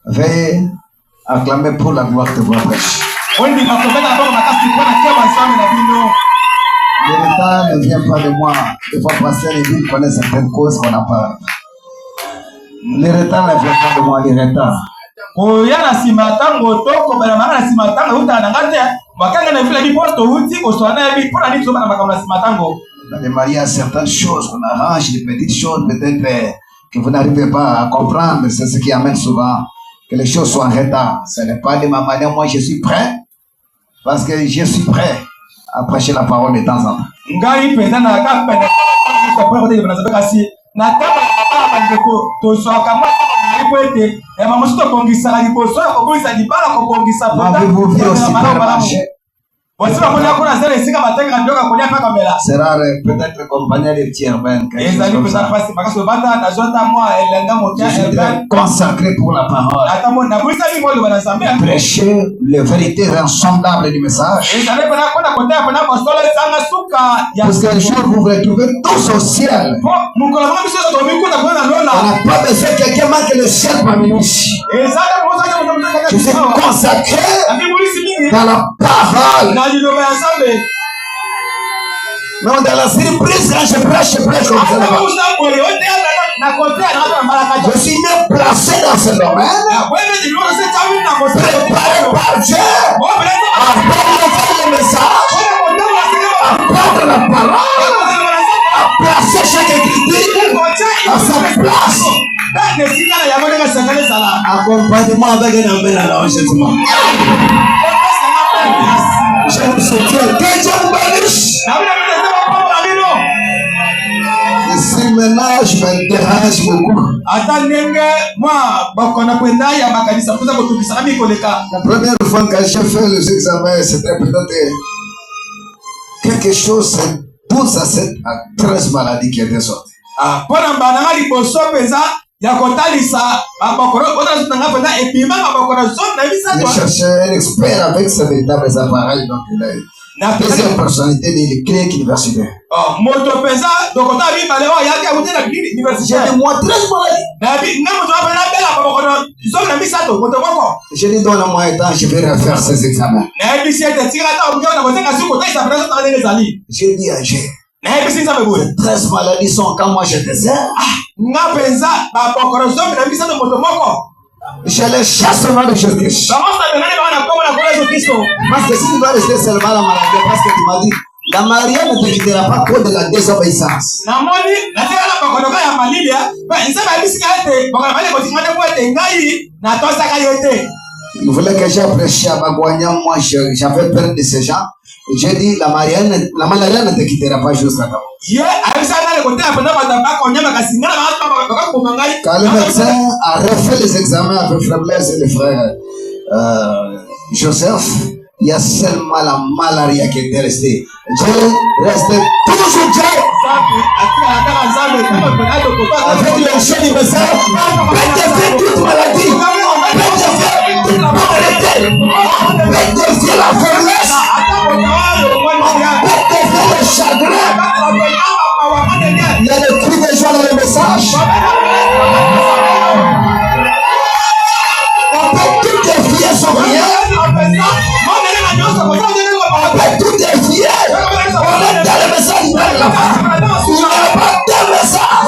Veuillez acclamer pour la gloire de votre prêche. Le retard ne vient pas de moi. Des fois, pasteur et lui connaissent certaines causes qu'on n'a pas. Le retard ne vient pas de moi, le retard. Dans les mariages, certaines choses qu'on arrange, des petites choses peut-être que vous n'arrivez pas à comprendre, c'est ce qui amène souvent que les choses soient en retard. Ce n'est pas de ma manière, moi je suis prêt, parce que je suis prêt à prêcher la parole de temps en temps. M'avez-vous vu au supermarché? C'est rare, peut-être le compagnon de Thierben. Je suis consacré pour la parole. Prêcher les vérités insondables du message. Parce qu'un jour vous vous retrouvez tous au ciel. On n'a pas besoin que quelqu'un manque le ciel parmi nous. Je suis consacré dans la parole. Mais dans la surprise, quand je prêche comme ça. Je suis bien placé dans ce domaine. Préparé par Dieu. À prendre le message. À prendre la parole. À placer chaque écriture à sa place. Accompagnement avec un appel à l'enregistrement. Je vous soutiens. Que Dieu vous bénisse. Ce ménage me dérange beaucoup. La première fois que j'ai fait les examens, c'était peut-être quelque chose, 12 à 7 à 13 maladies qui étaient sorties. Je cherchais un expert avec ce véritable appareil, donc il a la deuxième personnalité de l'écrit universitaire. J'ai dit, moi, 13 maladies. J'ai dit, donne-moi un temps, je vais refaire ces examens. J'ai dit à Dieu, 13 maladies sont quand moi je désire. Je les chasse au nom de Jésus-Christ. Parce que si tu dois rester seulement la maladie, parce que tu m'as dit, la maladie ne te quittera pas cause de la désobéissance. Il voulait que j'ai prêché à Bagouania, moi j'avais peur de ces gens. J'ai dit, la maladie ne te quittera pas jusqu'à temps. Quand le médecin a refait les examens avec Frère Blaise et le frère Joseph, il y a seulement la malaria qui était restée. Dieu reste toujours Dieu. Avec le chien du message, pétez toute maladie, pétez toute pauvreté, pétez la faiblesse, pétez le chagrin. Il y a le cri de joie dans le message. On peut tout défier son rien. On peut tout défier. On est dans le message. Il n'y a pas de message.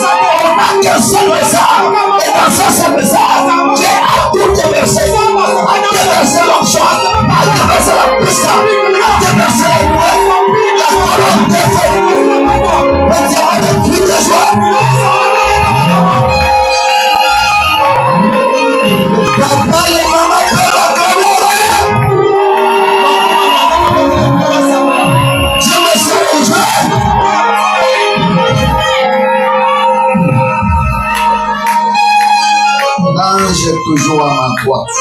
On n'a qu'un seul message. Et dans ce seul message, Dieu a tout déversé. A déversé l'onction. A déversé la puissance. A déversé la gloire. La colonne de feu. Le diable est plus de joie. Papa et maman peuvent acclamer. Je me suis réjoui. L'ange est toujours à ma droite.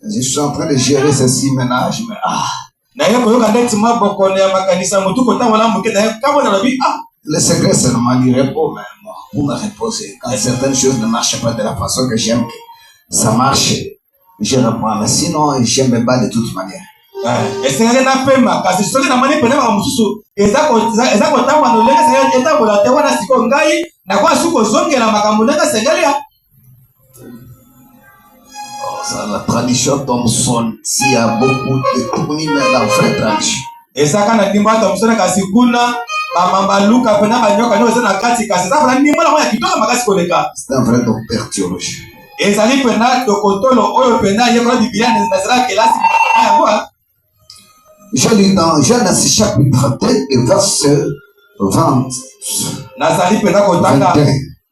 Je suis en train de gérer ces 6 ménages, mais le secret c'est seulement du repos, mais vous me reposez. Quand certaines choses ne marchent pas de la façon que j'aime que ça marche, je reprends. Mais sinon, je me bats de toute manière. esengeli na pema kasi soki na moni pena mosusu eza kotamba na lolenge esengeli etambola te wana sikoyo ngai nakoya suki kozongela makambo ndenge esengeli ya la tradition Thompson, s'il y a beaucoup de tournis, mais la vraie tradition. Et ça, quand on a Thompson, kasi kuna, mama Luka, pena banyoka, nous na kati kasi. Ça, vraiment, ni moi la qui tourne makasi koleka. C'est un vrai docteur théologien. Et ça dit pena dokotolo, oyo pena yeko di bilan na sera que là c'est quoi? Je lis dans Genèse chapitre 2 et verset 20. Nazali pena kotanga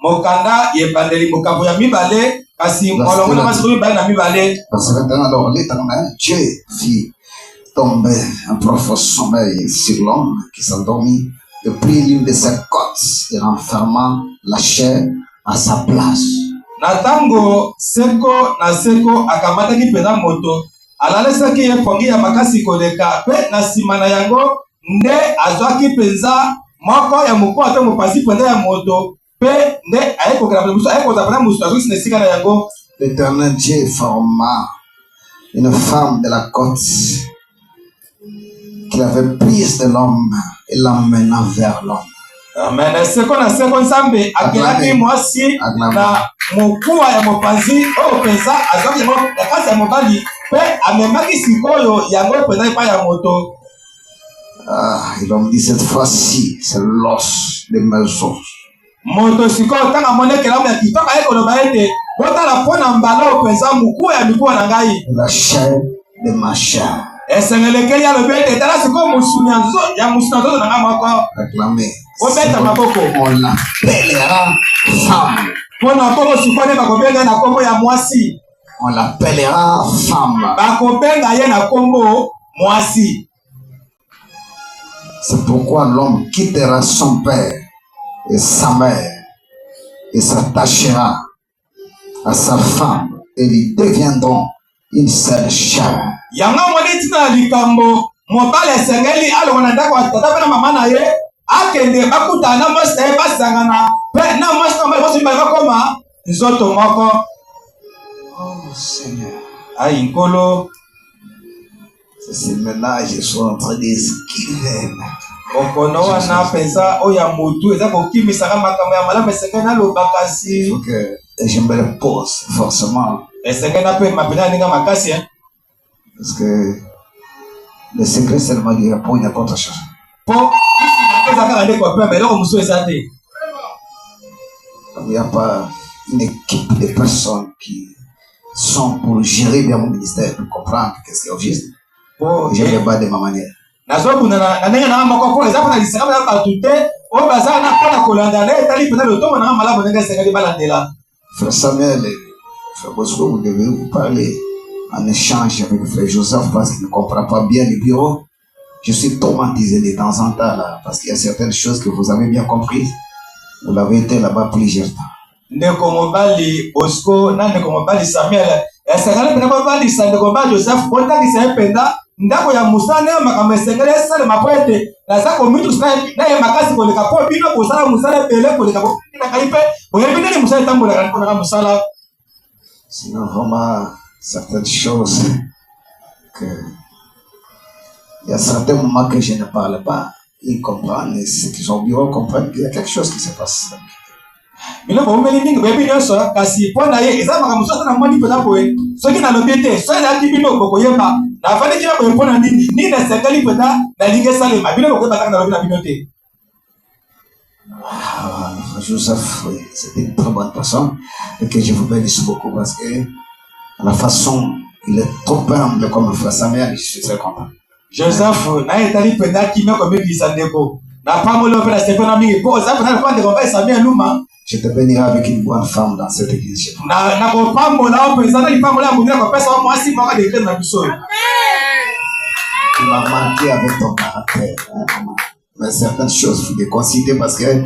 mokanda yebandeli mokambo ya mibale. Parce que alors l'Éternel Dieu fit tomber un profond sommeil sur l'homme qui s'endormit et prit l'une de ses côtes et renferma la chair à sa place. Natango seko na seko akamata ki pena moto alalesa ki epongi ya makasi koleka pe na sima na yango nde azwaki penza moko ya moko ate mopasi penda ya moto. L'Éternel Dieu forma une femme de la côte qu'il avait prise de l'homme et l'emmena vers l'homme. Amen. Seko na seko nzambe akelaki mwasi na mokuwa ya mopanzi oyo penza azwaki yango na kasi ya mobali pe amemaki sikoyo yango penza epai ya moto. Et l'homme dit cette fois-ci c'est l'os de mes os. Moto sikoyo tanga monekelamu ya kitoka ekoloba ete botala mpona mbala openza mokuwa ya mikuwa na ngai. La chair de ma chair. Esengelekeli alobi ete tala sikoyo mosuni ya nzoto na ngai moko. Acclamé. Obeta maboko. On l'appellera femme. Mpona mpoko sikoyo nde bakobenga na kombo ya mwasi. On l'appellera femme. Bakobenga ye na kombo mwasi. C'est pourquoi l'homme quittera son père et sa mère et s'attachera à sa femme et ils deviendront une seule chair. Yanga moni tina likambo mobali esengeli alongo na ndako ya tata pe na mama na ye akende bakutana mwasi na ye basangana pe na mwasi na mwasi bakoma nzoto moko. Oh Seigneur. Ayi nkolo. C'est ce ménage ils sont en train d'esquiver. Okono wana penza oya mutu eza kokimisaka makambo ya malamu esengeli nalobaka si. Il faut que je me repose forcément. Esengeli na pe mapena ninga makasi parce que le secret seulement du repos il n'y a pas autre chose. Il n'y a pas une équipe de personnes qui sont pour gérer bien mon ministère, pour comprendre qu'est-ce qui est au juste. Je ne vais pas de ma manière. Frère Samuel, Frère Bosco, vous devez vous parler en échange avec Frère Joseph parce qu'il ne comprend pas bien le bureau. Je suis traumatisé de temps en temps là, parce qu'il y a certaines choses que vous avez bien comprises. Vous l'avez été là-bas plusieurs temps. Ndeko mobali Bosco na ndeko mobali Samuel esengele pena mobali ndeko mobali Joseph kotaki se penda ndako ya musane makambo esengele sale mapoete na zako mitu na ye makasi koleka po bino bosala musale pele koleka po na kaipe oyebi nini musale tambola kana musala. Sinon vraiment certaines choses que il y a certains moments que je ne parle pas, ils comprennent et ceux qui sont au bureau comprennent qu'il y a quelque chose qui se passe. Bilo bo meli ningi bebi nyonso kasi pona ye eza makambo so na moni pona boye soki na lobiete so na kibino bokoyeba na fani kila boye pona nini ni na sekali pona na linge sale mabino bokoyeba na lobi na binote. Joseph, c'était une très bonne personne et que je vous bénisse beaucoup parce que la façon il est trop humble comme Frère Samuel, je suis très content. Joseph na etali pena kimia comme bisandeko na pamolo pena stepena mingi po Joseph na kwa de kompa Samuel Luma. Je te bénirai avec une bonne femme dans cette église. Na ko pambola o pesa na pambola munira ko pesa mo asi mo ka de na biso. Tu m'as marqué avec ton caractère. Mais certaines choses, il faut les considérer parce que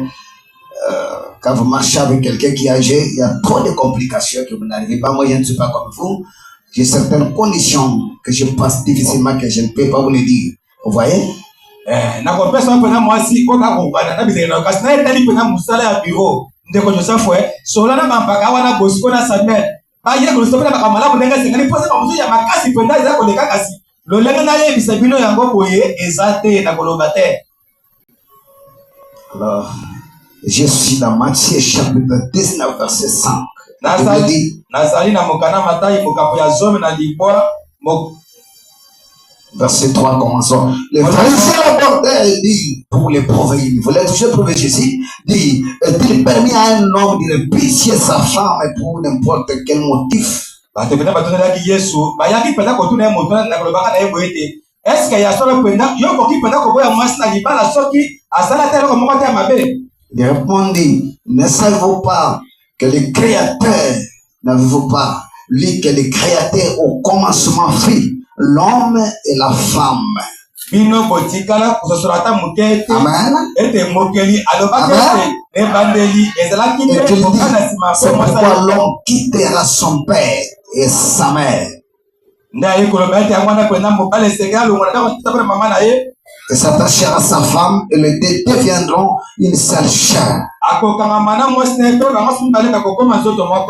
quand vous marchez avec quelqu'un qui est âgé, il y a trop de complications que vous n'arrivez pas. Moi, je ne suis pas comme vous. J'ai certaines conditions que je passe difficilement, que je ne peux pas vous le dire. Vous voyez? Na ko pesa mo na mo asi ko ka ko bana na bizela kasi na etali pena musala ya bureau. Ndeko Joseph sola na mampaka wana Bosco na Samuel ba ye ko stopela makamala munenga sengani pose ba musu ya makasi penda za ko leka kasi Alors, je suis dans Matthieu chapitre 19 verset 5. Je dit, verset 3, commençons. Le pharisien l'abordait, dit, pour les prouver, il voulait toujours prouver Jésus, dit, est-il permis à un homme de pitié sa femme pour n'importe quel motif? Est-ce qu'il y a il répondit, ne savez-vous pas que le Créateur, n'avez-vous pas lu que le Créateur au commencement fit l'homme et la femme? Amen. Amen. Et qu'il dit, c'est pourquoi l'homme quittera son père et sa mère. Et s'attachera à sa femme et les deux deviendront une seule chair.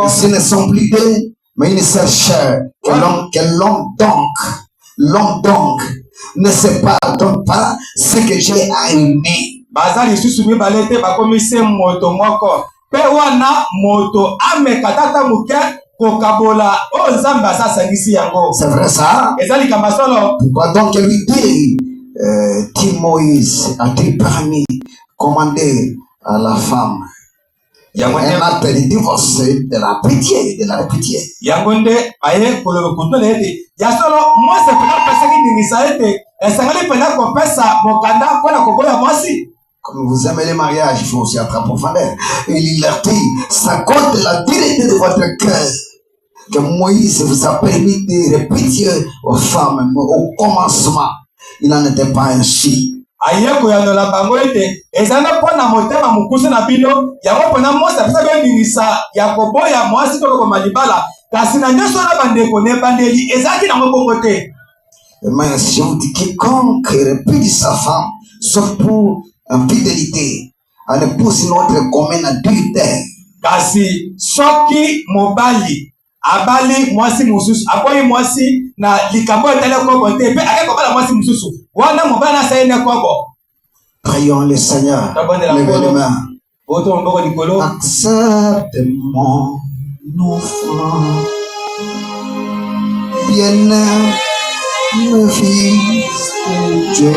Ce ne sont plus deux, mais une seule chair. L'homme donc ne sépare donc pas ce que j'ai aimé. C'est vrai ça? Pourquoi donc lui dit Moïse a-t-il permis commander à la femme un acte de divorce, de la pitié, Comme vous aimez les mariages, il faut aussi être en profondeur. Il leur dit, ça compte la vérité de votre cœur, que Moïse vous a permis de répéter aux femmes au commencement. Il n'en était pas ainsi. Mais si on dit quiconque répudie sa femme, sauf pour infidélité, en épouse une autre commun adultère. Kasi soki mobali abali mwasi mususu akoyi mwasi na likambo etale ko te pe akeko bala mwasi mususu wana mobali na sayene ko. Prions le Seigneur. Levez les mains. Accepte mon offrande, bien-aimé fils de Dieu,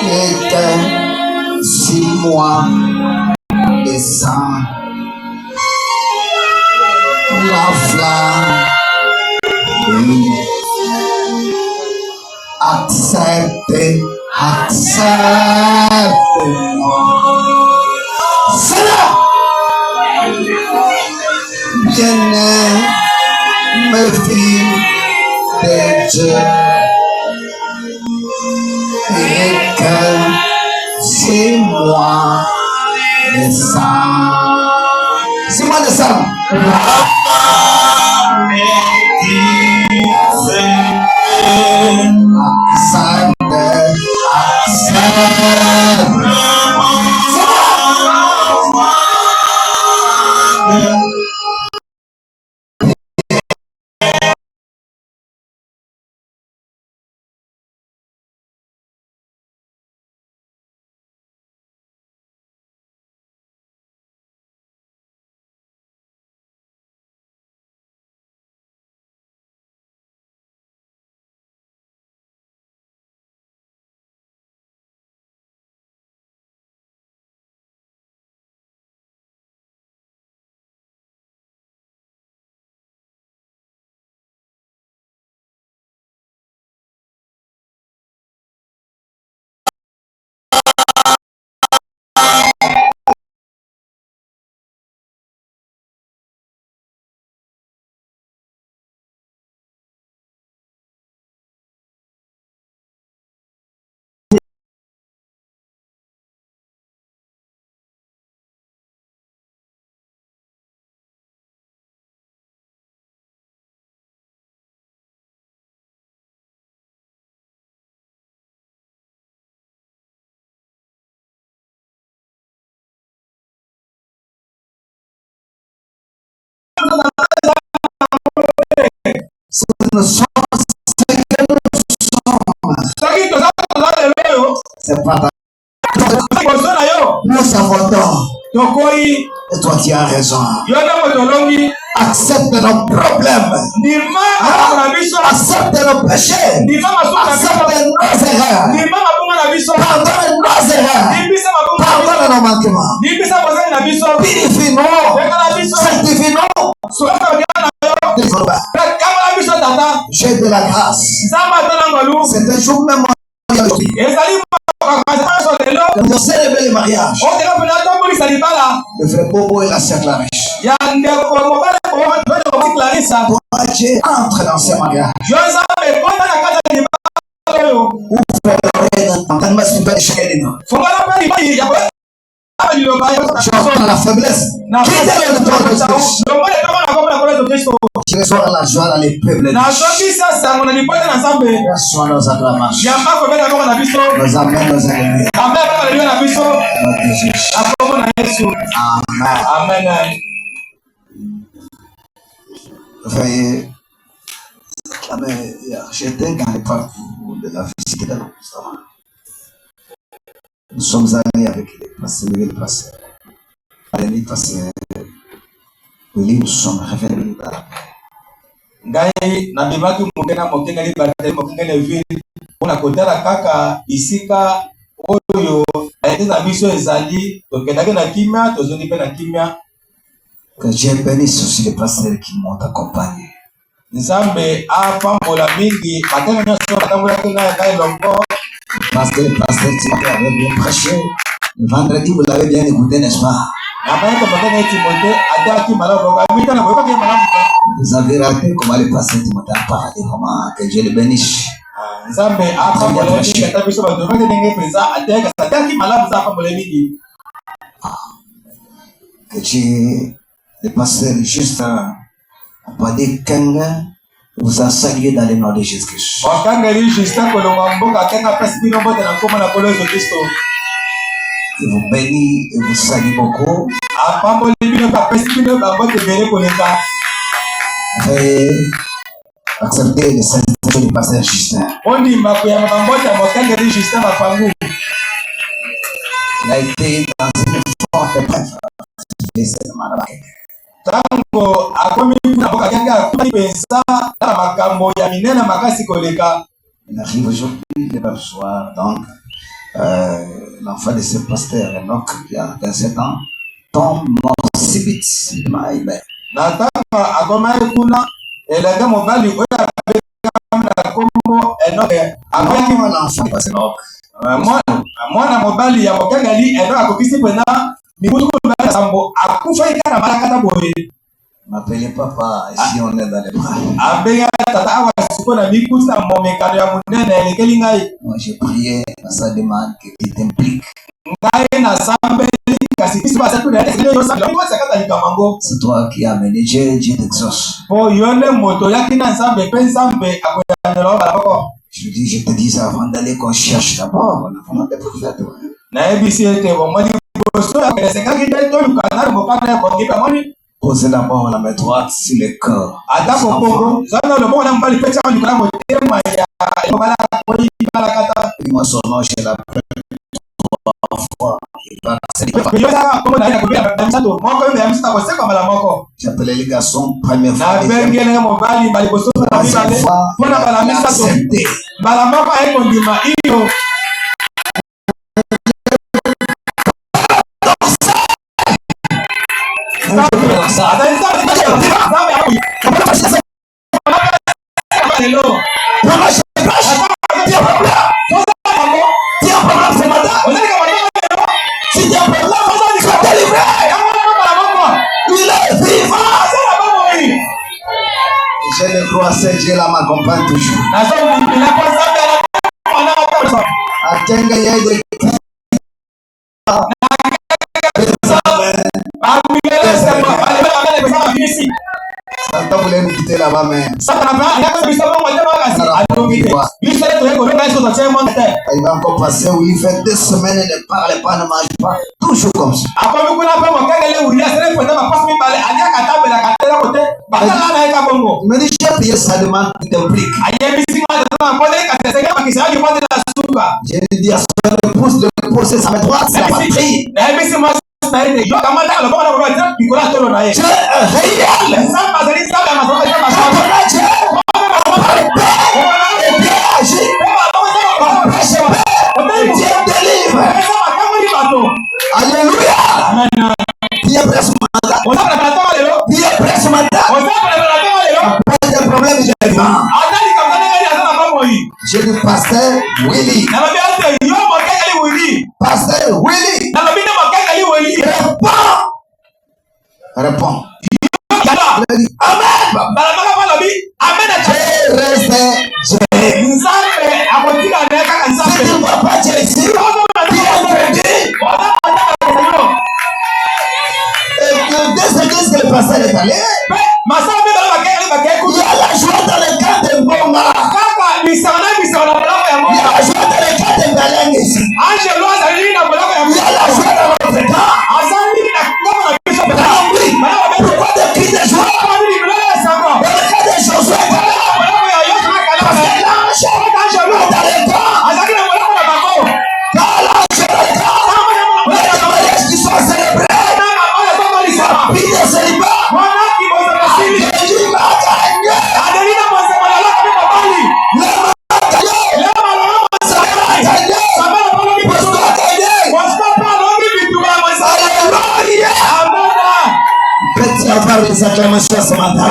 et que si moi descends la flamme, accepte-moi. Seigneur, bien-aimé fils de Dieu, et que c'est moi descends. C'est moi descends. nous sommes ce que nous sommes. C'est pas ta... Nous savons tort. Et toi tu as raison. Accepte nos problèmes. Accepte nos péchés. Accepte nos erreurs. Pardonne nos erreurs. Pardonne nos manquements. Purifie-nous. Sanctifie-nous. J'ai de la grâce. C'est un jour même. Nous célébrer le mariage. Le frère Bobo et la sœur Clarisse. Toi, Dieu entre dans ce mariage. Où faire entendre super chez nous. Je la faiblesse. Quittez le trône de Christ. Je reçois la joie dans les peuples. Reçois nos acclamations. Nos amens, nos ennemis. Amen. Veuillez. J'étais dans les parcours de la visite de l'Apostole. Nous sommes allés avec les pasteurs. Les pasteurs. Oui, nous sommes revenus là. Ngai na bimaki mungena mokenga li bateli mokenga le ville pona kotala kaka isika oyo ayeteza biso ezali tokendaki na kimia tozongi pe na kimia. Que Dieu bénisse aussi les pasteurs qui m'ont accompagné. Nzambe apambola mingi bateli nyonso batambulaki ngai longo. Pasteur, tu avais bien prêché. Le vendredi, vous l'avez bien écouté, n'est-ce pas? Vous avez raté comment le pasteur Timothée a parlé, comment que Dieu le bénisse. Que Dieu, le pasteur juste a parlé qu'un vous a salué dans le nom de Jésus-Christ. Il vous bénit et vous salue beaucoup. Veuillez accepter les salutations du pasteur Justin. Il a été dans une forte épreuve. Tango akomi kuna boka kanga kupesa na makambo ya minena makasi koleka. Il arrive aujourd'hui le soir, donc l'enfant de ce pasteur Enoch il y a 27 ans tombe mort subitement. Nataka akoma kuna elanga mobali oya na kombo Enoch akoki mwana enfant parce que mwana mobali ya mokanga li Enoch akokisi pena. M'appelez papa, ici on est dans les bras. Moi j'ai prié à sa demande que tu t'impliques. C'est toi qui as amené Dieu, Dieu t'exauce. Je te dis avant d'aller qu'on cherche d'abord, on a vraiment des prophètes. Posez d'abord la main droite sur le corps. Dis-moi son nom, je l'appelle 3 fois. J'appelais les garçons première fois. Accepté. Je le crois, c'est Dieu là m'accompagne toujours. Santa voulait nous quitter là-bas, mais il va encore passer où il fait 2 semaines, il ne parle pas, ne mange pas, toujours comme ça. Mais j'ai prié, ça demande que tu t'impliques. J'ai dit à son épouse de poser sa main droite, ça va prier. Dieu est alléluia. Dieu est prêt ce matin. Dieu est prêt ce matin. Pas de problème, j'ai vu. J'ai dit pasteur Willy. Pasteur Willy. Réponds. Amen. Reste si tu ne vois pas Dieu ici, dès que le pasteur est allé, il y a la joie dans le camp de Mbonga. Il y a la joie dans le camp de Beleng ici. Il y a la joie dans notre camp. Pourquoi des cris de joie? Dans le cas de Josué, parce que l'ange est dans le camp. Quand l'ange est dans le camp, les mariages qui sont célébrés, la vie de célibat, les acclamations ce matin.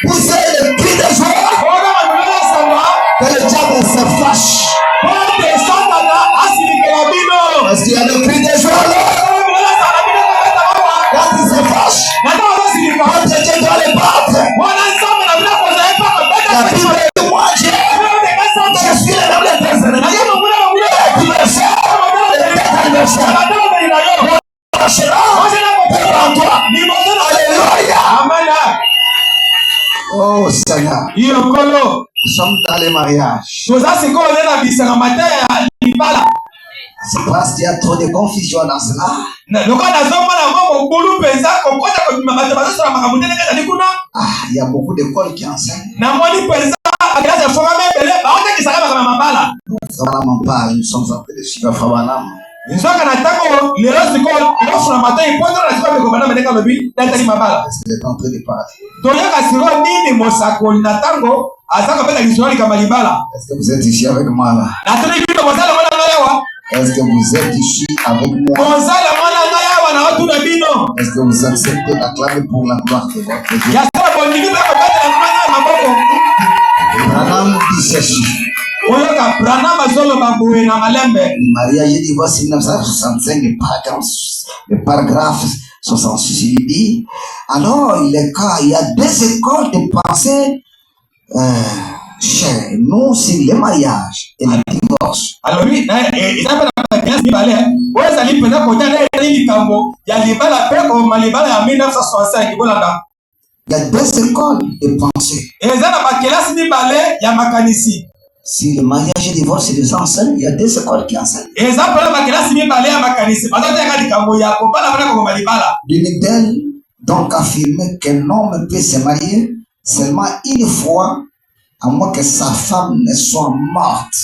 Poussez le cri de joie. Que le diable se fâche. Parce qu'il y a le cri de joie là. Quand il se fâche, quand Dieu doit les battre. La Bible dit moi je suis le nom de personne. Oh Seigneur, nous sommes dans les mariages. C'est parce qu'il y a trop de confusion dans cela. Il y a beaucoup d'écoles qui enseignent. Nous sommes en train de suivre Fabanam. Est-ce que est en train de parler? Est-ce que vous êtes ici avec moi là? Est-ce que vous êtes ici avec moi? Est-ce que vous acceptez d'acclamer pour la gloire de votre Dieu? Branham dit ceci. Le mariage est divorcé en 1965, le paragraphe 66, il dit, alors il y a deux écoles de pensée chez nous sur le mariage et le divorce. Alors oui, il y a deux écoles de pensée. Si le mariage et le divorce c'est des enseignants, il y a deux écoles qui enseignent. L'une d'elles donc affirme qu'un homme peut se marier seulement une fois, à moins que sa femme ne soit morte.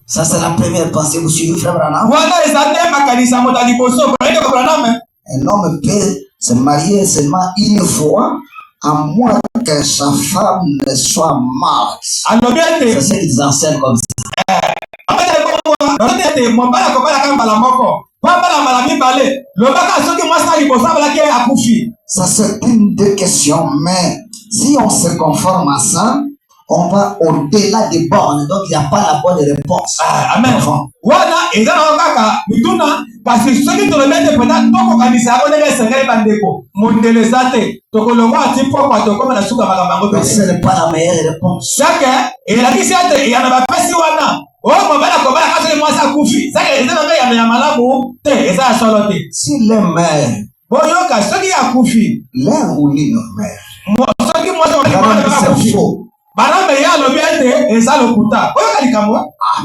Ça c'est la première pensée, vous suivez frère Branham? Un homme peut se marier seulement une fois, à moins que sa femme ne soit morte. C'est ce qu'ils enseignent comme ça. Ça c'est une des questions, mais si on se conforme à ça, on va au-delà des bornes, donc il n'y a pas la bonne réponse. Amen. Ce n'est pas la meilleure réponse. Si les mères, l'un ou l'une mère, C'est faux. Ah,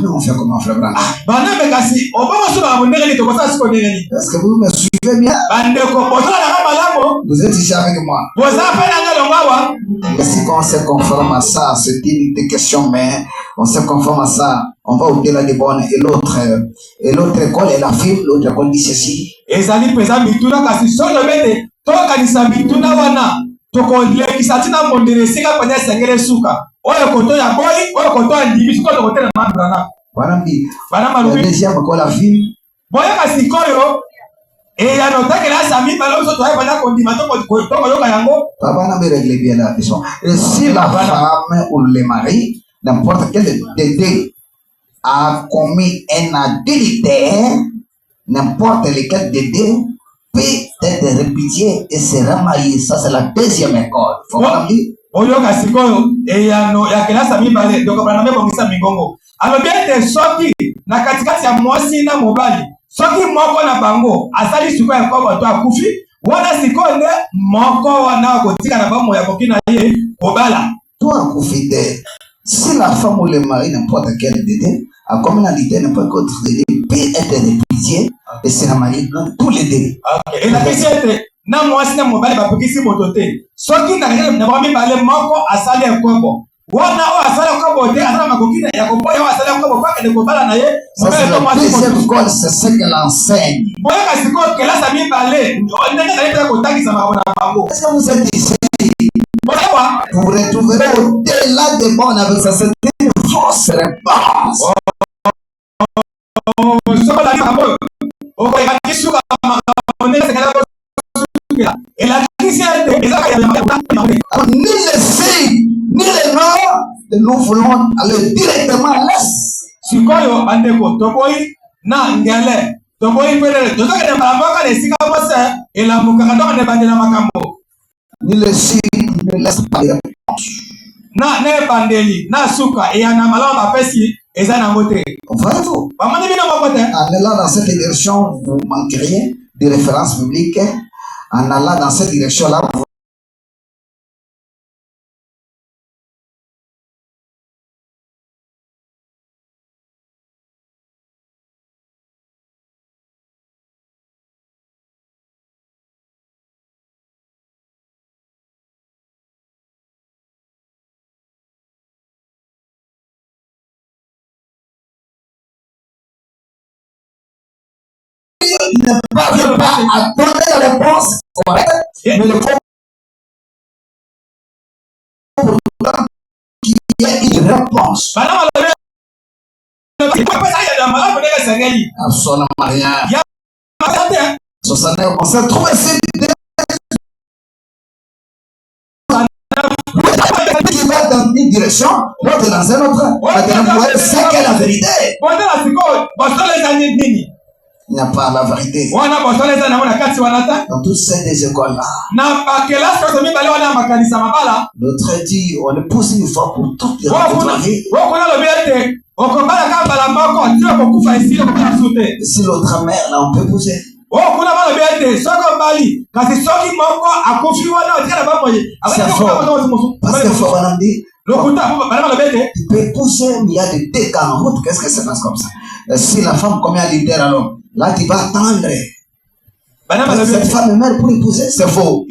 mais on fait comment, frère Branham? Est-ce que vous me suivez bien? Vous êtes ici avec moi. Et si on se conforme à ça, c'est une des questions, mais on se conforme à ça, on va au-delà des bonnes. Et l'autre école, elle affirme, l'autre école dit ceci. Voilà, la deuxième école affirme. Réglez bien la question. Et si la femme ou le mari, n'importe quel des deux, a commis un adultère, n'importe lequel des deux peut être répudié et se remarier. Ça, c'est la deuxième école. Faut pas me dire. Soki moko na bango asali siko ya kobo to akufi wana sikonde moko wana kotika na bamo ya kokina ye kobala toi akufi. Si la femme ou le mari n'importe quel des deux a commis un adultère, n'importe quel autre des deux peut être répudié et se remarier dans tous les deux. OK. Et la question est na mwasi na mobali bapokisi motote soki na bami bale moko asali ya kobo wana o asala kobo te asala makokina ya koboya o asala kobo pa ke kobala na ye ça c'est la deuxième école, c'est ce qu'elle enseigne. Boya kasiko kela sami bale on ndenge na yeba kotangisa makona bango. Est-ce que vous êtes ici? Boya vous retrouverez au-delà des bonnes avec ça, c'est une fausse réponse. Ni les filles, ni les noirs, nous voulons aller directement à l'est. Sikoyo bandeko toboyi na ngele toboyi pele tozaka de malamoka de sika bose ela mukaka de bandela makambo. Ni les filles, ni les réponse. Na ne bandeli na suka et na malamba pesi eza na ngote. Voyez-vous? En allant dans cette direction, vous manqueriez de références bibliques. En allant dans cette direction-là, vous ne parvient pas à donner la réponse correcte, mais le faut pourtant qu'il y ait une réponse. Absolument rien. On s'est trouvé ici qui va dans une direction, l'autre dans une autre. Maintenant, c'est quelle la vérité? Il n'y a pas la vérité. Dans toutes ces écoles-là. L'autre dit, on est poussé une fois pour toute la vie. Si l'autre mère, là, on peut pousser. C'est fort. Parce que faut on dit. Il peut pousser, mais il y a des dégâts en route. Qu'est-ce que ça passe comme ça? Si la femme commet à l'idée, alors, là, tu vas attendre. Cette femme est mère pour épouser, c'est faux.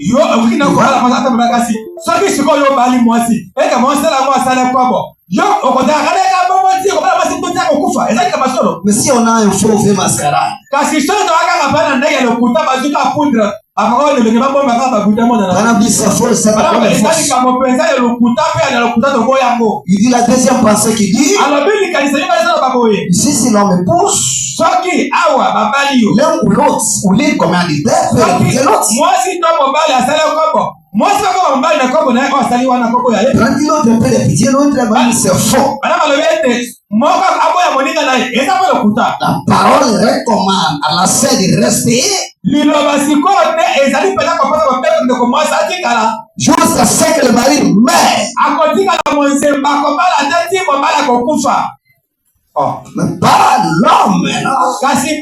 Mais si on a un faux vieux mascarade, c'est faux, c'est pas comme il dit la deuxième pensée qui dit ici si l'homme épouse l'un ou l'autre ou l'une comme un leader peut répliquer l'autre. Tandis l'autre peut répliquer l'autre, c'est faux. La parole recommande à la sœur de rester jusqu'à ce que le mari meure. Oh, mais pas l'homme maintenant. C'est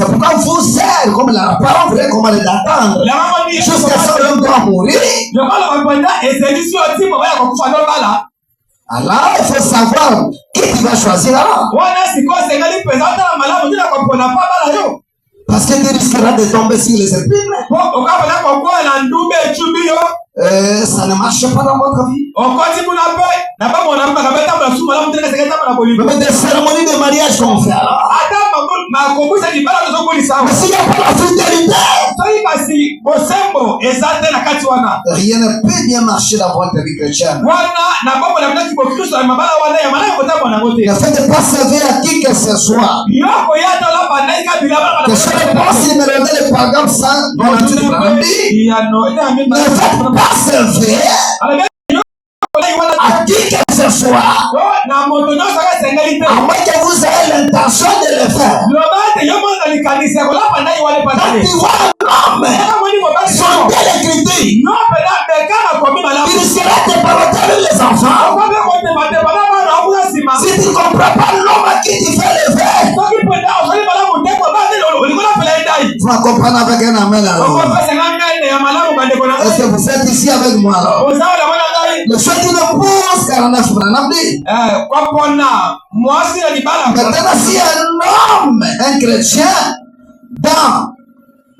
pourquoi vous êtes mère, comme la parent voulait comment les attendre. Jusqu'à ce que l'homme doit mourir. Alors, il faut savoir qui tu vas choisir là. Parce que tu risqueras de tomber sur les épines. Ça ne marche pas dans votre vie. Même des cérémonies de mariage qu'on fait alors. Mais s'il n'y a pas la fidélité, rien ne peut bien marcher dans votre vie chrétienne. Ne faites pas servir à qui que ce soit. Que chaque fois s'il me donnait le programme sans dans la toute la vie, ne faites pas servir à qui que ce soit, à moins que vous ayez l'intention de le faire. Quand tu vois un homme sonder les critiques, il risquera de paroter avec les enfants. Si tu ne comprends pas l'homme à qui tu fais le faire, tu vas comprendre avec un amen alors. Est-ce que vous êtes ici avec moi alors? Le choix d'une épouse, 49 francs. Maintenant, si un homme, un chrétien, dans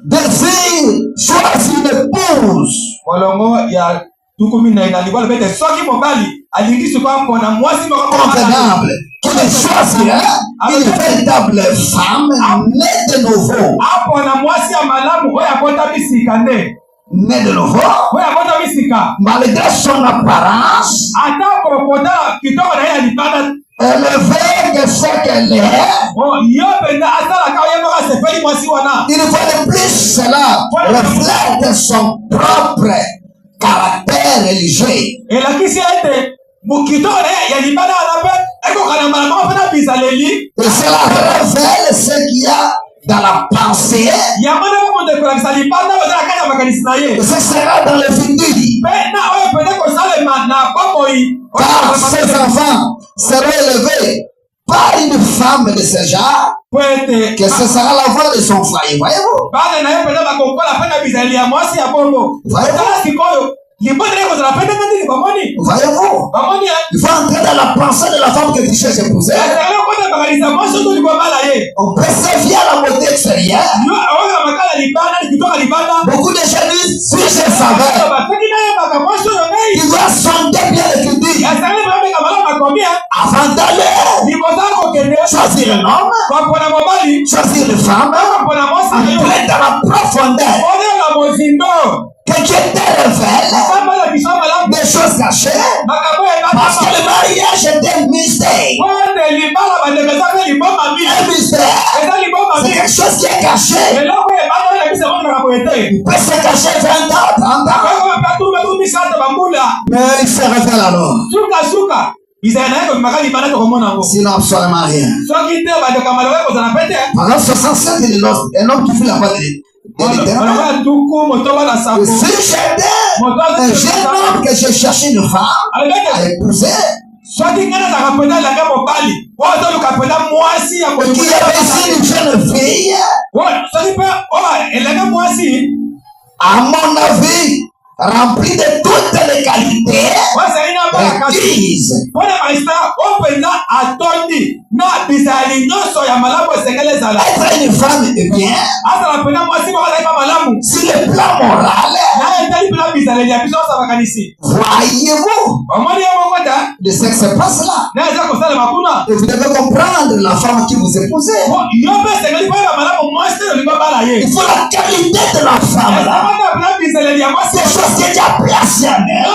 des filles, choisit une épouse, convenable, qui ne choisira une véritable femme née de nouveau. Née de nouveau, malgré son apparence, élevée de ce qu'elle est, il faut de plus cela reflète son propre caractère religieux. Et cela révèle ce qu'il y a dans la pensée. Et ce sera dans le futur. Car ces enfants seront élevés par une femme de ce genre, que ce sera la voix de son foyer. Voyez-vous? Voyez-vous? Il faut entrer dans la pensée de la femme que tu cherches à épouser. On peut se fier à la beauté extérieure. Beaucoup de gens disent, si je savais, tu dois sonder bien les critiques avant d'aller choisir un homme, choisir une femme, entrer dans la profondeur. Que Dieu te révèle des choses cachées, parce que le mariage est un mystère. Un mystère, c'est quelque chose qui est caché. Il peut se cacher 20 ans, 30 ans, mais il se révèle alors. Sinon absolument rien. Pendant 67, il est un homme qui fait la voix de l'éternel. Si j'étais un jeune homme que j'ai cherché une femme à épouser, qui avait ici une jeune fille, à mon avis, rempli de toutes les qualités requises. Être une femme est bien si le plan moral, voyez-vous de ce qui se passe là. Et vous devez comprendre la femme qui vous épousez. Il faut la qualité de la femme là. Des choses qui déjà placées en elle,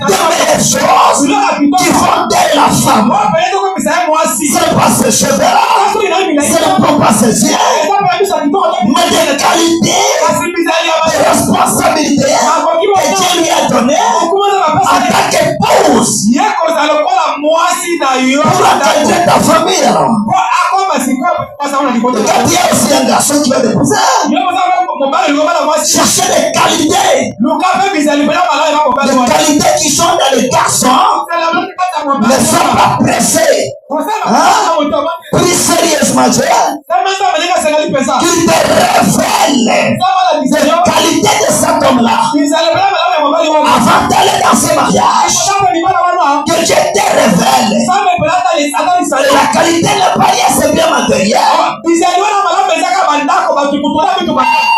de meilleures choses qui font d'elle la femme. Ce n'est pas ses cheveux là, ce n'est pas ses yeux, mais des qualités, des responsabilités que Dieu lui a données en tant qu'épouse pour encadrer ta famille. Quand il y a aussi un garçon qui va t'épouser, cherchez des qualités. Les qualités qui sont dans les garçons ne sont pas pressées. Hein? Plus sérieusement, qu'il te révèle les qualités de cet homme-là. Avant d'aller dans ce mariage, que Dieu te révèle la qualité de mariage, c'est bien matériel.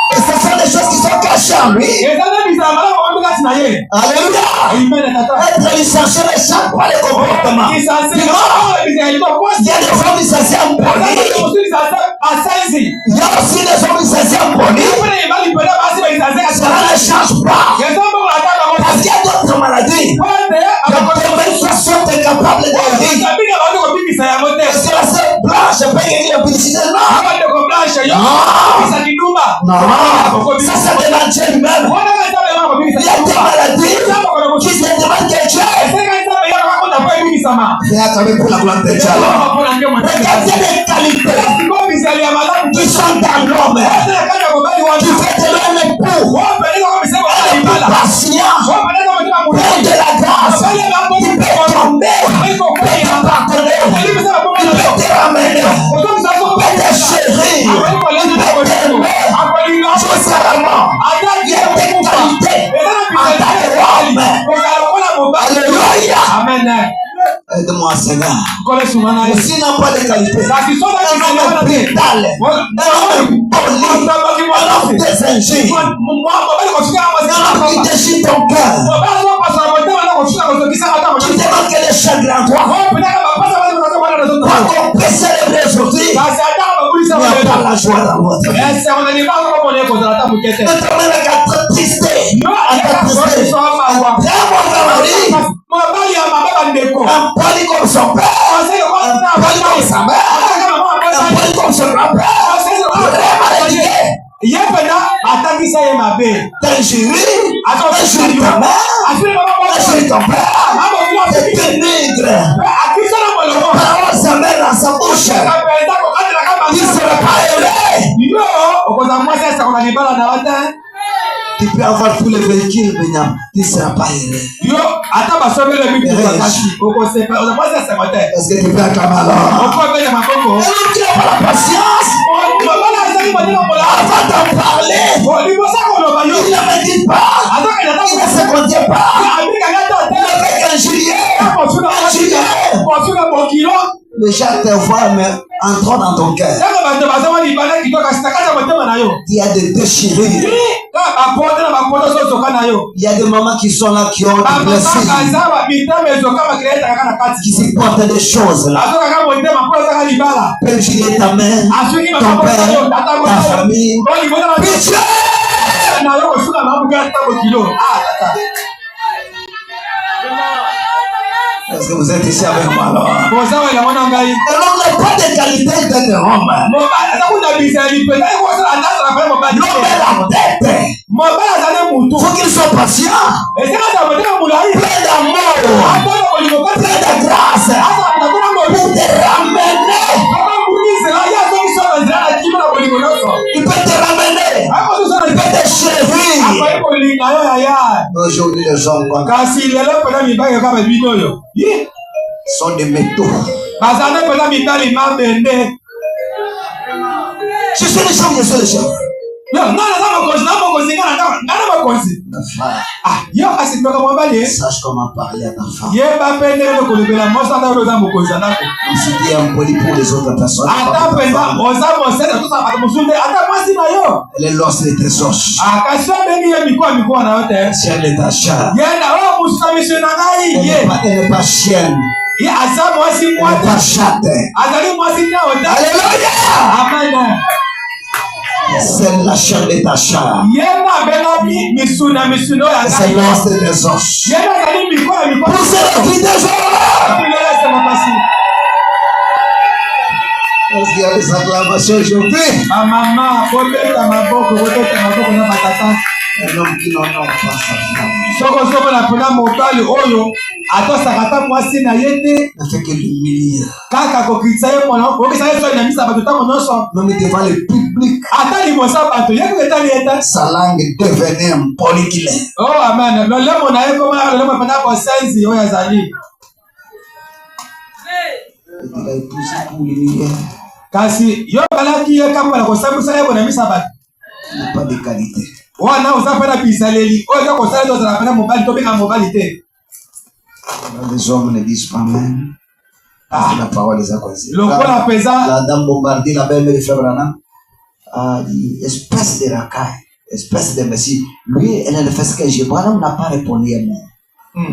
Et ce sont des choses qui sont cachées en lui. Alléluia. Être licencié ne change pas le comportement. Il y a des hommes licenciés en poli. Il y a aussi des hommes licenciés en poli. Cela ne change pas. Parce qu'il y a d'autres maladies. Le domaine sont incapables de vivre. Est-ce que la sœur blanche peut gagner la publicité? Non. Non. Ça, c'est de l'angèle même. Il y a des maladies qui se demandent de Dieu. Regardez pour la gloire de Dieu. Regardez les qualités qui sont dans l'homme. Qui fait de l'homme époux. Patient. Plein de la grâce. Qui peut tomber. Peut pardonner. Qui peut te ramener. Peut te chérir. Sincèrement, il y a des qualités en tant qu'homme. Alléluia. Amen. Aide-moi, Seigneur. S'il n'a pas de qualité, un homme brutal, un homme poli, un homme désingué, un homme qui déchire ton cœur, qui te manque de chagrin, toi. Quand on peut célébrer aujourd'hui, il n'y a pas la joie dans votre vie. Notre mère est attristé. Un poli comme son père, un poli comme sa mère, un poli comme son grand-père, t'injuries ta mère, t'injuries ton père, te dénigre, parole sa mère dans sa bouche, il ne sera pas heureux. Tu peux avoir tous les véhicules, mais tu ne seras pas heureux. Est-ce que tu peux acclamer alors? Et l'homme qui n'a pas la patience, avant d'en parler, il ne me dit pas, il ne se contient pas. Il avait injurié. Les gens te voient, mais entrant dans ton cœur, il y a des déchirures. Il y a des mamans qui sont là, qui ont des blessures, qui supportent des choses là. Peut injurer ta mère, ton père, ta famille. Pitié! Est-ce que vous êtes ici avec moi alors? L'homme n'a pas de qualité d'être homme. L'homme est la tête. Il faut qu'il soit patient. Plein d'amour. Plein de grâce. Pour te ramener. Il peut te ramener. Il peut te chérir. Aujourd'hui, les gens sont des métaux. Je suis les gens, je suis les gens. Sache comment parler à ta femme. Si tu es impoli pour les autres personnes, elle est l'os de tes os. Si elle est ta chair, elle n'est pas chienne. Elle n'est pas chatte. Alléluia. Amen. C'est la chair de ta chair. C'est l'os de tes os. Poussez le cri des gens. Est-ce qu'il y a des acclamations aujourd'hui? Un homme qui n'honore pas sa femme ne fait que l'humilier. Même devant le public, sa langue devenait impoli qu'il est. Oh amen. Il a épousé pour l'humilier. Kasi yo balaki ye kamba ko sabusa ye bona misaba. n'a pas de qualité. Wana osapana bisaleli. Oyo ko sala to sala pena mobali to bika mobilité. Les hommes ne disent pas même. La parole est à cause. La dame Bombardier, la belle-mère de Frère Branham, a dit espèce de racaille, espèce de messie. Lui, elle a fait ce que j'ai. Branham n'a pas répondu à moi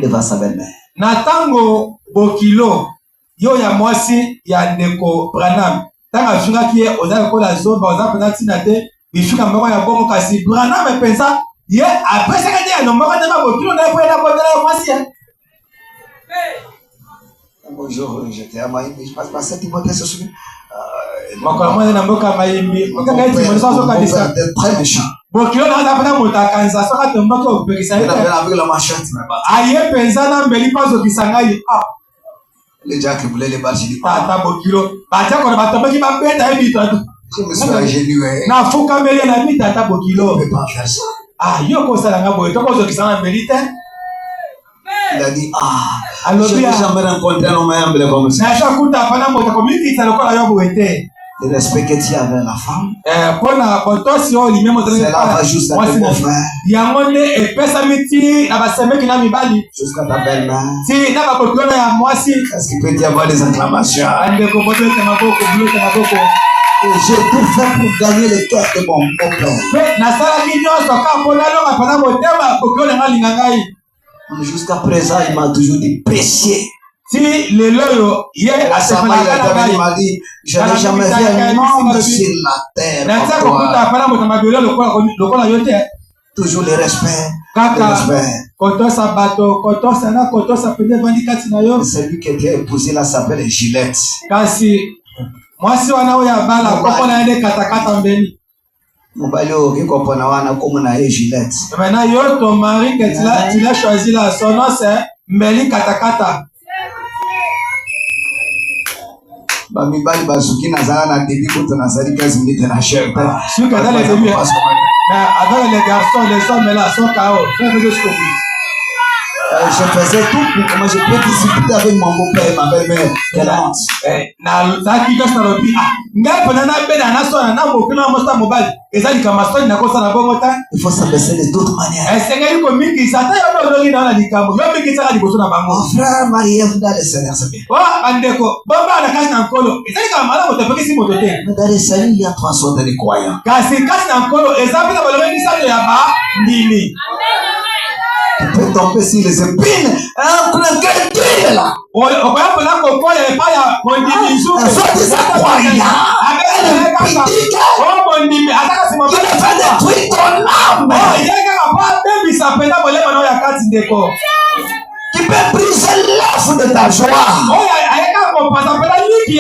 devant sa belle-mère. Natango Bokilo, yo ya mwasi ya ndeko Branham. Tanga finga ki ye oza ko la zoba oza pena tinate, bifika mboko ya bongo kasi Branham pensa ye après ça que dia no mboko na Bokilo na po na bodela mwasi ya. Bonjour, j'étais à Maïmi, je passe par cette hypothèse ce soir. Mon père était très méchant. Bokilo na zapana mutakanza soka tombako opekisa. Il avait avec la machette mais pas. Aye penza na mbeli pazo kisangai. Les gens qui voulaient les battre, je dis Tata Bokilo, bacha ko batomaki ba beta e bitatu. Je me suis ingénieux. Na fuka mbele na mi Tata Bokilo. Je ne peux pas faire ça. Yo ko sala ngabo to ko zo kisanga mbeli te. Il a dit je n'ai jamais rencontré un homme humble comme ça. Le respect que tu as avec la femme, cela va juste à tes beaux-frères. Jusqu'à ta belle-mère. Est-ce qu'il peut y avoir des acclamations? J'ai tout fait pour gagner le cœur de mon beau-père. Jusqu'à présent, il m'a toujours dit péché. Si le loyo il m'a dit je n'ai jamais vu un homme sur la terre. Toujours le respect. Celui qui était épousé là s'appelle Gillette. Mobali oki kopona wana komona e Gillette. Maintenant yo ton mari que tu l'as choisi là son nom c'est Mbeli Katakata. Ba mibali bazuki nazala na début quand nazali 15 minutes na cher. Sur que dans les débuts. Mais avec les garçons les hommes là sont KO. Je faisais tout pour comment je peux discuter avec mon beau-père et ma belle-mère. Il faut s'abaisser de d'autres manières. Mon frère Marie-Ève dans le Seigneur, c'est bien. Mais dans le Seigneur, il y a 3 sortes de croyants. Tu peux tomber sur les épines. Un crédit là. Un soi-disant croyant. Il va détruire ton âme. Qui peut briser l'œuf de ta joie. Tu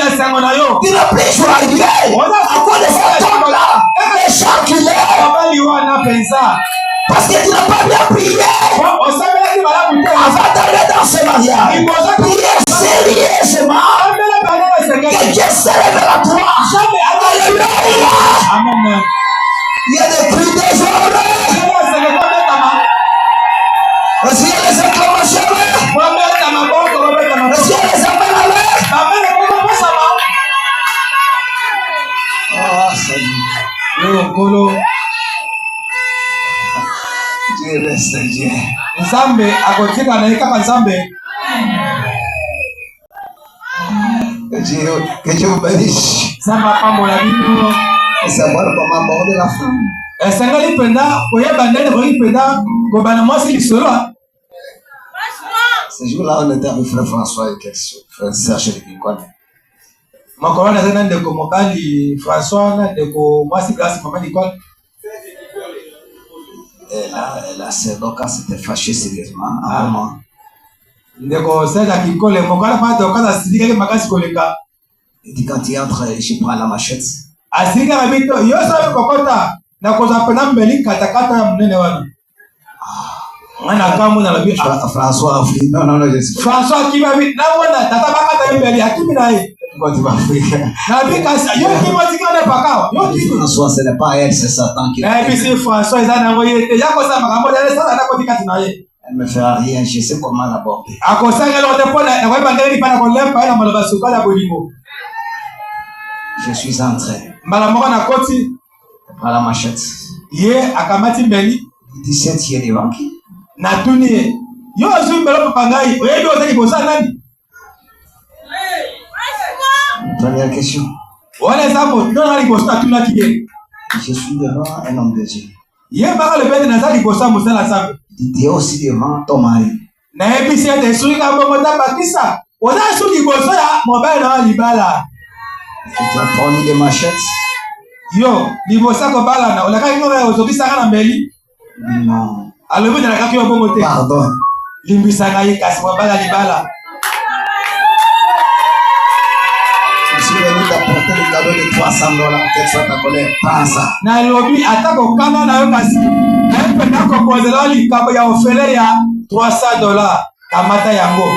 n'as plus joyeux. À cause de cet homme-là. Méchant qu'il est. Parce que tu n'as pas bien prié. Avant d'aller dans ce mariage. Priez sérieusement. Que Dieu se révèle à toi. Alléluia. Il y a des cris des hommes. Est-ce qu'il y a les acclamations? Est-ce qu'il y a les appels à l'air? Oh, Seigneur. Dieu reste Dieu. Nzambe akotika na ikaka Nzambe. Que Dieu vous bénisse. Zamba pambola bino. Savoir comment aborder la femme. Sangali penda koyeba ndene koyi penda ko bana mwasi lisolo. Ce jour-là, on était avec Frère François et Frère Serge Likwad. Makorana zana ndeko mobali François na ndeko mwasi grâce mama Nicole. Et la sœur Doka s'était fâchée sérieusement avec moi. Ndeko sœur Nicole mokala pa Doka na sidika ke makasi koleka. Il dit quand il entre, je prends la machette. Asika rabito yo so kokota na koza pena mbeli katakata ya mnene wana. François a fait. Non, je sais. François qui va vite. Là, on a tata bakata mbeli akimi na ye. Quand tu vas faire. Na bika yo qui m'a dit qu'on est pas cao. Yo qui François, ce n'est pas elle, c'est Satan qui. Eh puis c'est François, ils ont envoyé te yako sa makambo de ça na kotika tinaye. Elle me fait rien, je sais comment l'aborder. Akosa ngelo te pona na kwa bandeli pana ko lempa na maloba suka la bolingo. Je suis entré. À la machette. Ye akamati mbeli. 17 devant qui? Natuni. Yo azu mbelo papangai. Oyebi ozaki bosa nani? Première question. Wale zamo nona li bosa tuna kiye. Je suis devant un homme de Dieu. Ye baka le bende nazali bosa musala sabe. Tu es aussi devant ton mari. Na ebisi ete suri ka bomo tabakisa. Oza suri bosa ya mobile na libala. Tu as promis des machettes? Yo, libosa ko bala na olaka ngora ozobisa kana mbeli? Non. Alobi na kaki yo bomo te. Pardon. Limbisa ngai kasi mobala libala. Je suis venu t'apporter le cadeau de $300. Quelle soit ta colère? Prends ça. Na lobi atako kana na yo kasi. Na mpenda ko kozela likabo ya ofele ya $300. Kamata yango.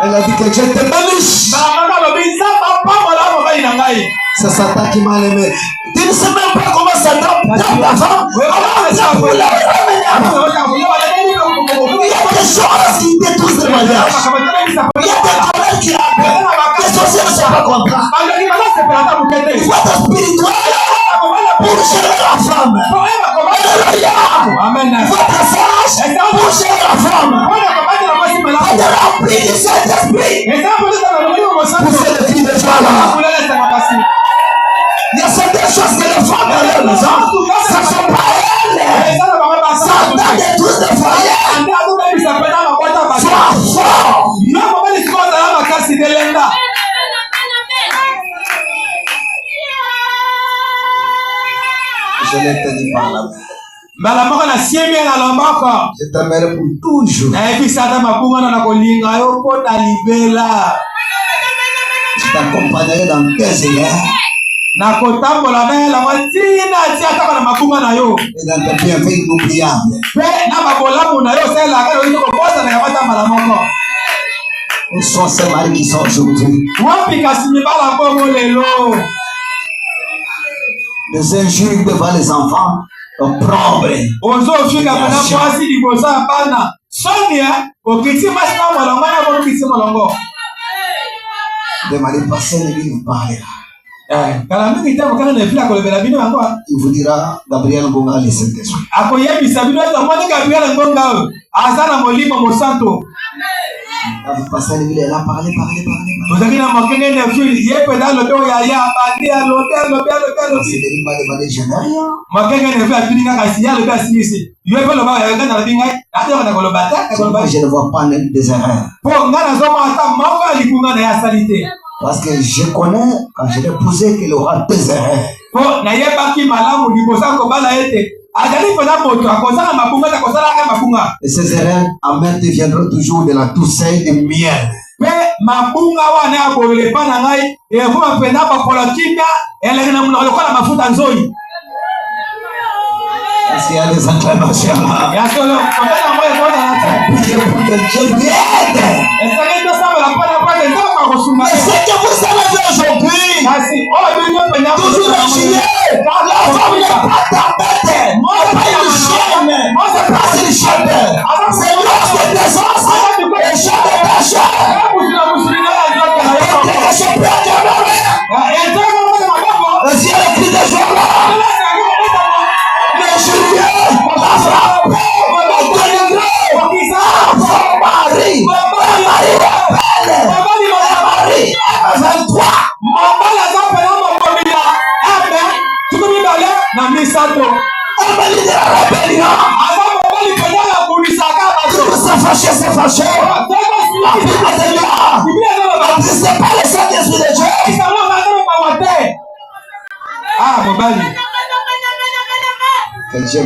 Elle a dit que Dieu te bénisse. C'est Satan qui m'a aimé. Tu ne sais même pas comment ça tape ta femme. Il y a des choses qui détruisent le mariage. Il y a des problèmes qui appellent. Les sorciers ne sont pas contents. Il faut être spirituel pour gérer la femme. Il faut être sage pour gérer la femme. Il faut être rempli du Saint-Esprit pour faire le cri de joie là. Il y a certaines choses que les femmes dans leur maison, ça ne sont pas elles. Satan détruit le foyer. Sois fort. Je l'ai tenu par la main. Je t'aimerai pour toujours. Je t'accompagnerai dans tes erreurs. Et dans tes bienfaits inoubliables. Où sont ces maris qui sont aujourd'hui? Les injures devant les enfants, l'opprobre. Des maris passés ne lui nous parlera. Il vous dira Gabriel Ngonga le Saint-Esprit. Vous passez le elle a parlé. C'est il m'a demandé je n'ai rien. Je ne vois pas des erreurs. Parce que je connais, quand je l'ai posé, qu'il aura des erreurs. Et ces erreurs amènent deviendront toujours de la douceur et du miel. Parce qu'il y a des inclinations là. Priez pour que Dieu vienne. Et ce que vous savez aujourd'hui, toujours en juillet, la femme n'est pas tapette, n'est pas une chienne, c'est pas une chienne, c'est l'os de présence, le chien de péché. Le ciel est pris de joie là. Le juillet, la frappe, le délivré, son mari, le mari est belle, le mari est 23. De la rébellion. C'est fâché. La Bible est là. C'est pas le Saint-Esprit de Dieu. Ah, mon bali. Que Dieu